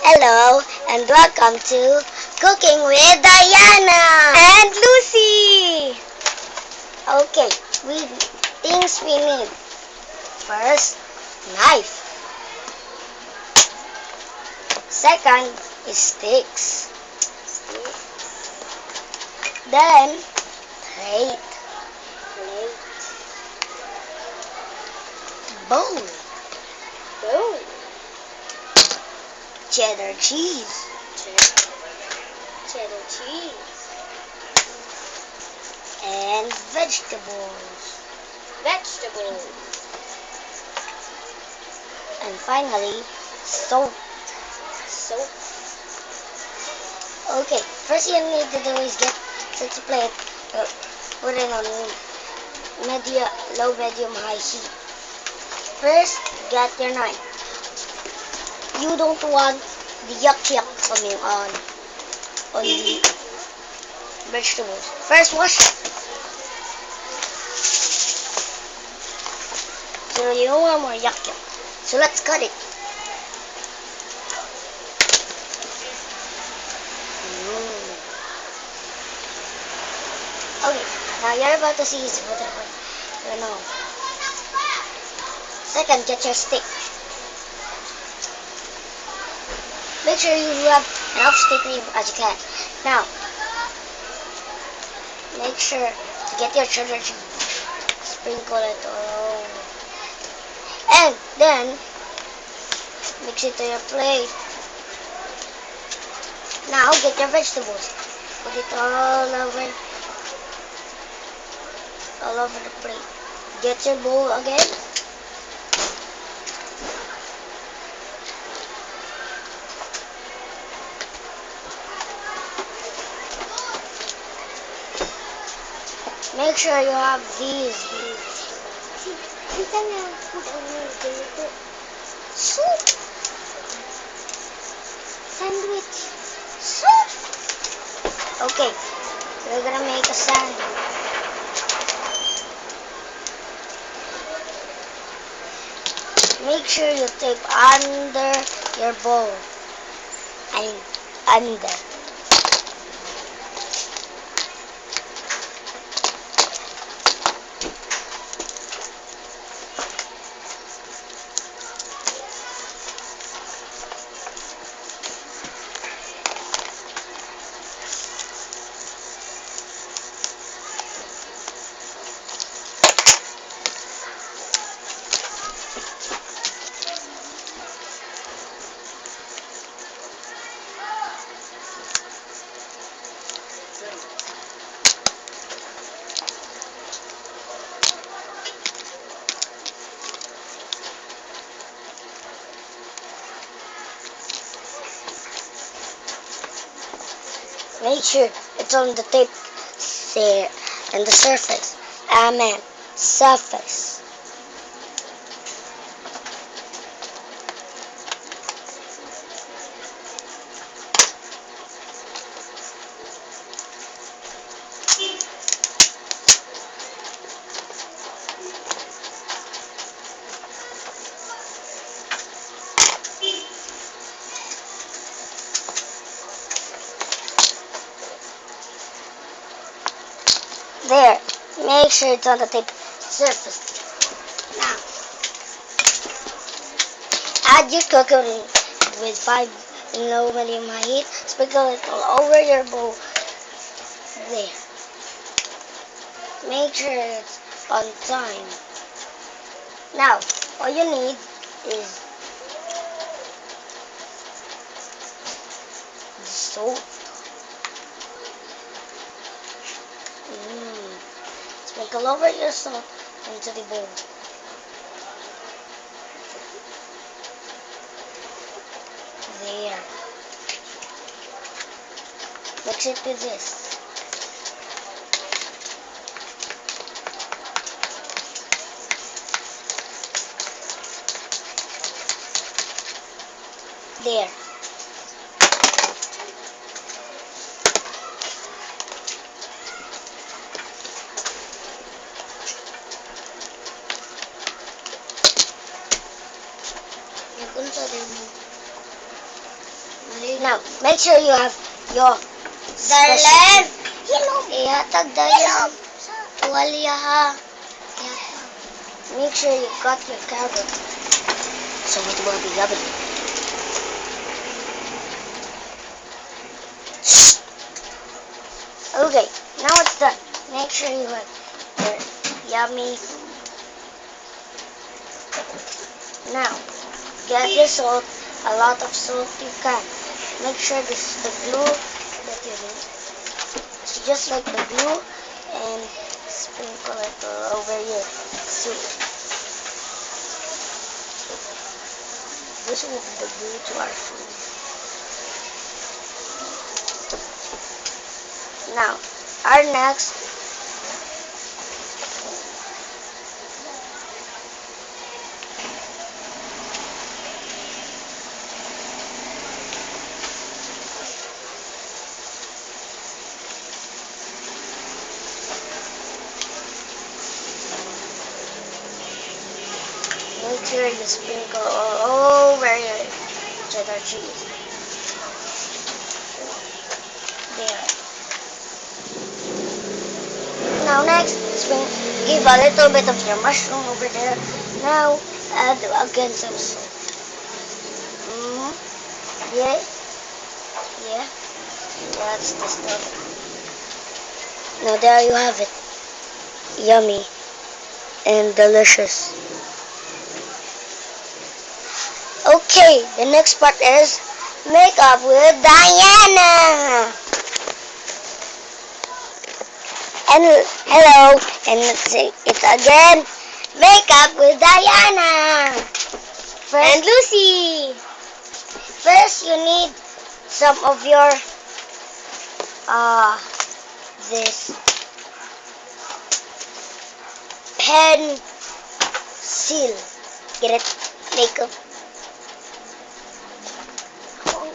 Hello and welcome to Cooking with Diana And Lucy! Okay, things we need. First, knife. Second is sticks. Then, plate. Bowl. Cheddar cheese. Cheddar cheese. And vegetables. Vegetables. And finally, soap. Soap. Okay, first you need to do is get such a plate, put it on low, medium, high heat. First, get your knife. You don't want the yuck coming on the vegetables. First, wash it. So you don't want more yuck. So let's cut it. Okay, now you're about to see his no. Second, get your stick. Make sure you have enough stick as you can. Now, make sure to get your cheddar cheese. Sprinkle it all over. And then, mix it to your plate. Now, get your vegetables. Put it all over the plate. Get your bowl again. Make sure you have these. Soup. Sandwich. Soup. Okay, we're gonna make a sandwich. Make sure you tape under your bowl. Under. Make sure it's on the tape there and the surface. Amen. Surface. There. Make sure it's on the tape surface. Now, add your cooking with 5 in low, medium, high heat. Sprinkle it all over your bowl. There. Make sure it's on time. Now, all you need is the soap. Sprinkle over your soap into the bowl. There. Mix it with this. There. Punta rin mo. Now, make sure you have your Darlene! ihatag dayon. Tuwalya ha. Ihatag. Make sure you got your carrot. So, what will be gabi? Okay, now it's done. Make sure you have your yummy. Now, get the salt. A lot of salt you can. Make sure this is the glue that you need. So just like the glue, and sprinkle it over your soup. This will be the glue to our food. Now, our next make sure you sprinkle all over your cheddar cheese. There. Now next, give a little bit of your mushroom over there. Now add again some salt. Yeah, yeah, that's the stuff. Now there you have it. Yummy and delicious. Okay, the next part is makeup with Diana. And hello, and it's again makeup with Diana. And Lucy! First you need some of your this pencil. Get it? Makeup.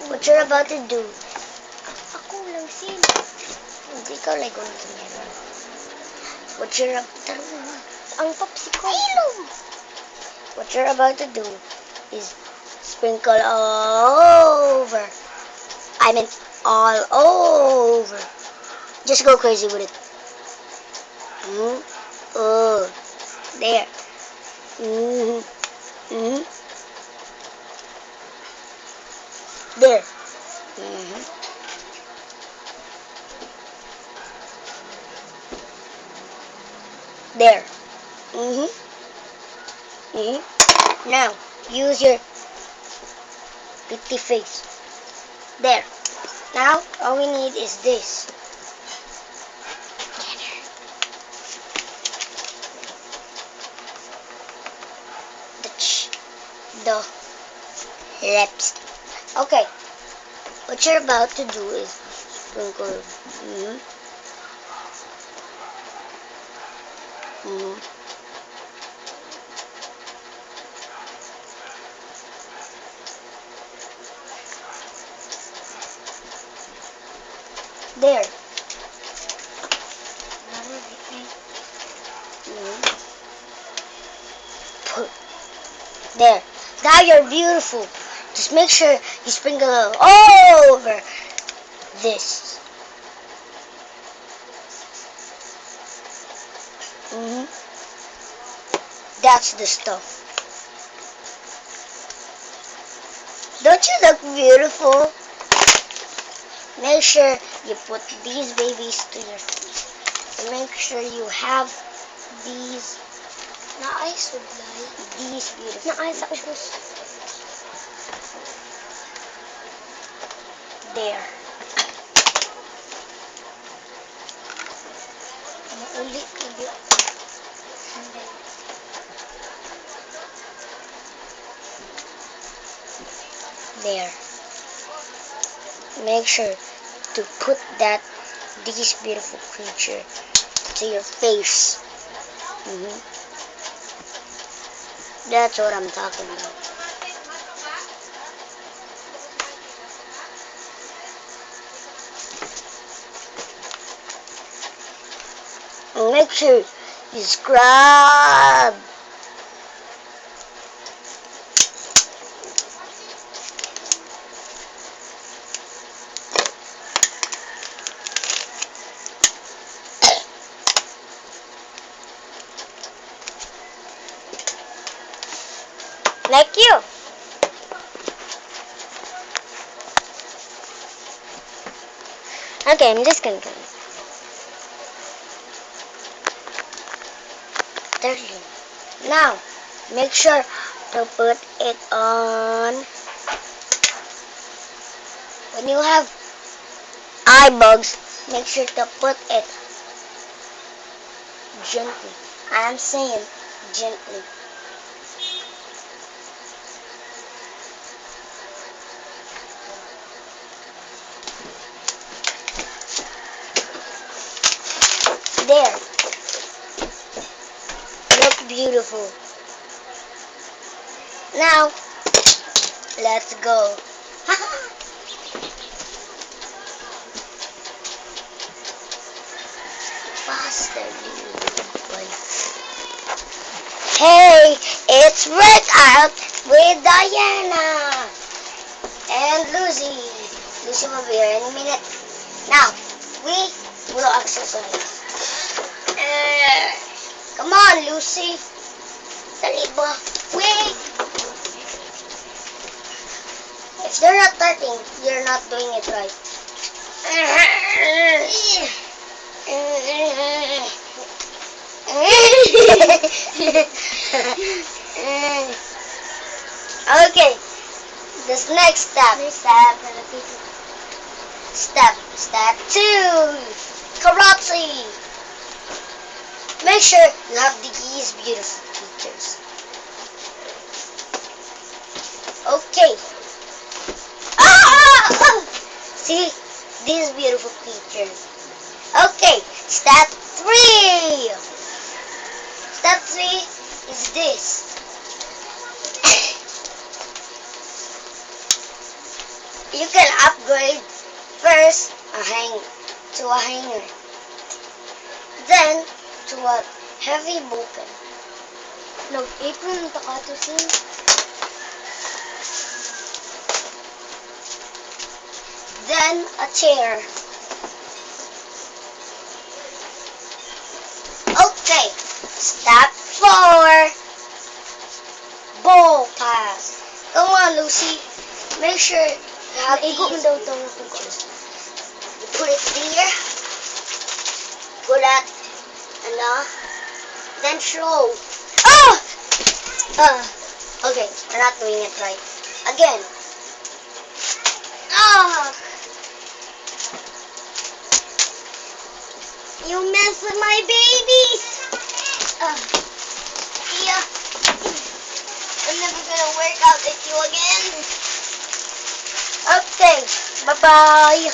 What you're about to do? Ako lang sin. Hindi ka like going to meron. What you're Ang popsicle. What you're about to do is sprinkle all over. I mean all over. Just go crazy with it. Oh, there. There. There. Now, use your pretty face. There. Now, all we need is this. The lips. Okay. What you're about to do is sprinkle. There. There. Now you're beautiful. Just make sure you sprinkle it all over this. That's the stuff. Don't you look beautiful? Make sure you put these babies to your face. Make sure you have these. Naayos would lie. These beautiful. Naayos sa ubos. There. Ulit. There. Make sure to put this beautiful creature to your face. That's what I'm talking about. And make sure you scrub. Like you. Okay, I'm just gonna go. 13. Now, make sure to put it on. When you have eye bugs, make sure to put it gently. I'm saying gently. There. Look beautiful. Now, let's go. Faster, little boy. Hey, it's workout with Diana and Lucy. Lucy will be here in a minute. Now, we will exercise. Come on, Lucy. Dali ba? Wait. If they're not starting, you're not doing it right. Okay, this next step. Step 2. Karate. Make sure you have these beautiful features. Okay. See these beautiful features. Okay, step 3. Step 3 is this. You can upgrade first to a hanger, then to a heavy bucket. Nag-apron ta ka to sin. Then a chair. Okay, step 4. Ball pass. Come on, Lucy. Make sure you have Naigo mo these daw tong features. You put it here. Put that, and then throw. Oh! Okay, we're not doing it right. Again. You mess with my babies. Yeah. I'm never gonna work out with you again. Okay, bye-bye.